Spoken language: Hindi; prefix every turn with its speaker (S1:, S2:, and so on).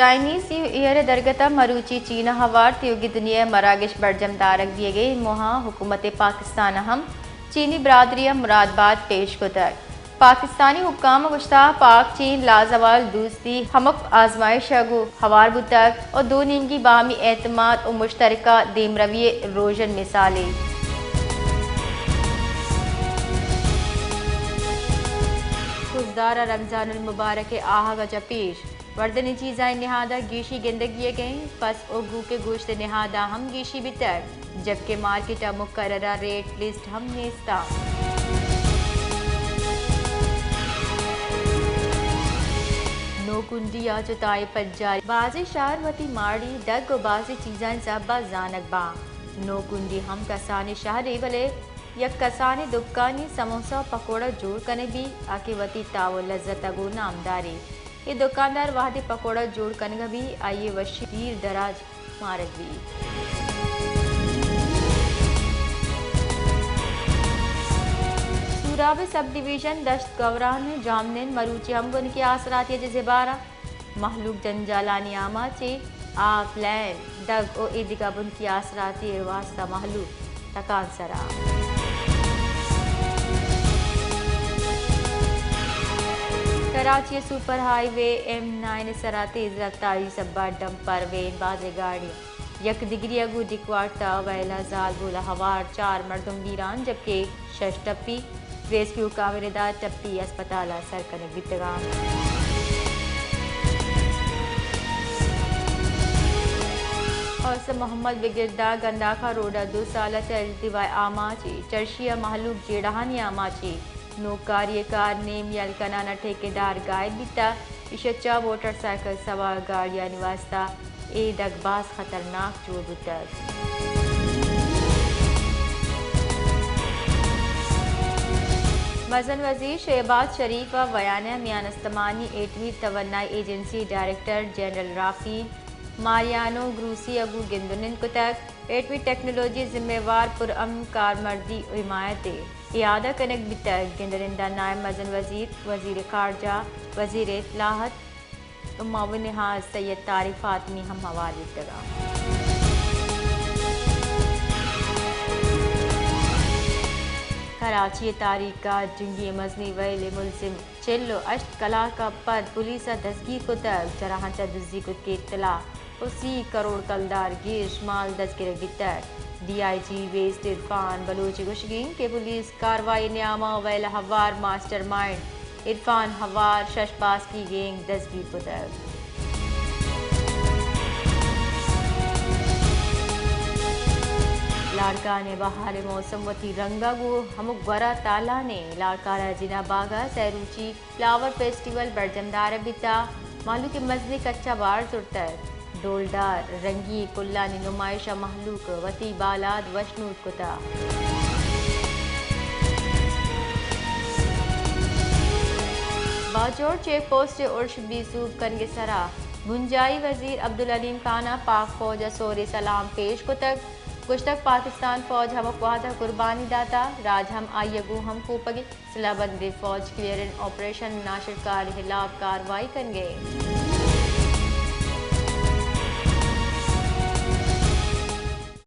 S1: चाइनीज ईयर दरगता मरूची चीन हवार त्योगी दुनिया मरागिश बरजम दारक दिए गए मुहा हुकूमत पाकिस्तान हम चीनी बरादरी मुरादबाद पेश को तक पाकिस्तानी हुक्काम गुश्ता पाक चीन लाजवाल दोस्ती हमक आजमाइश अगू हवार बुतक और दो नीमगी बामी एतमाद और मुश्तरका देम रविये रोजन मिसाले खुशदारा रमजान मुबारक आहा का पेश वर्दनी चीज़ाएँ नहादा गीशी गंदगी गई पस और गू के गोश्त नहादा हम गीशी बितर जबकि मार्केट मुकर्ररा रेट लिस्ट हम नेस्ता नोकुंडी या चुताई पज्जारी बाजी शार वती माड़ी डग और बाजी चीज़ाएँ ज़ब्बा जानक बा नोकुंडी हम कसानी शहरी भले यक कसानी दुकानी समोसा पकोड़ा जोड़ कने भी आके वती ताव लज्जत अगो नामदारी ये दुकानदार वाहदी पकोड़ा जोड़ कनगा भी आइए वशीर दराज मारक भी सूराब सब डिवीजन दश्त गवरान जामनेन मरूची हमगुन की आसराती जजेबारा महलूक जंजालानी आमाचे आप लैन डग ओ ईदिका बुन की आसराती वास्ता महलूक तकान सरा कराची सुपर हाईवे M9 सरा तेज रफ्तारी सब्बा डंपर वेन बाजे गाड़ियाँ यक डिग्री अगू डिक्वार्टा वैला जाल बोला हवार 4 मर्दम वीरान जबकि शश टप्पी रेस्क्यू कावेरेदार टप्पी अस्पताल सरकने बितगान और सब मोहम्मद बिगिरदा गंदाखा रोडा 2 साल दिवाय आमाची चर्शिया महलूक जेड़हानी आमाची नो कार्यकार नेम यलकनाना ठेकेदार गायब बिता इशच्चा मोटरसाइकिल सवार गाड़िया निवास्ता ए डगबाज खतरनाक जोड़ बुतर मजन वजीर शहबाज शरीफ व वयाना मियानस्तमानी 8वीं तवन्नाई agency director general Rafael Mariano Grossi अगू गिंदुनिन कुतक 8वीं टेक्नोलॉजी जिम्मेवार पुरअमन कारमर्दी हिमायत इयादा कनक बितर गिंदरिंदा नायब मजन वजीर वजीर खारजा वजीर इत्तलाहत मुअव्विन निहाज सैयद तारिक फातमी हम हवाले तगा कराची तारीख का जंगी मजनी वैले मुलजिम चिल्लो अष्ट कला का पद पुलिस दसगीर को तक जराहांचा दुजी को के इत्तला 80 करोड़ कलदार गिश माल दस्गिर बितर DIG वेस्ट इरफान बलोची गुशगिन के पुलिस कार्रवाई न्यामा वैल हवार मास्टरमाइंड इरफान हवार शशबाज की गैंग दसगीर को तक लाड़का ने बहार मौसम वती रंगा गो हमुक वरा ताला ने लाड़कारा जिना बागा सैरूची फ्लावर फेस्टिवल बरजमदार बिता मालू के मजने कच्चा बार सुरतर डोलदार रंगी कुल्लानी नुमाइशा महलूक वती बालाद वशनूद कुता बाजोर चेक पोस्ट उर्श बीसूब कनगे सरा गुंजाई वजीर अब्दुल अलीम खाना पाक फौज सोरे सलाम पेश को तक कुछ तक पाकिस्तान फौज हम वादा कुर्बानी दाता राज हम आयगू हम कूपगी सिलाबंदी फौज क्लियरिंग ऑपरेशन नाशरकार खिलाफ कार्रवाई कन गए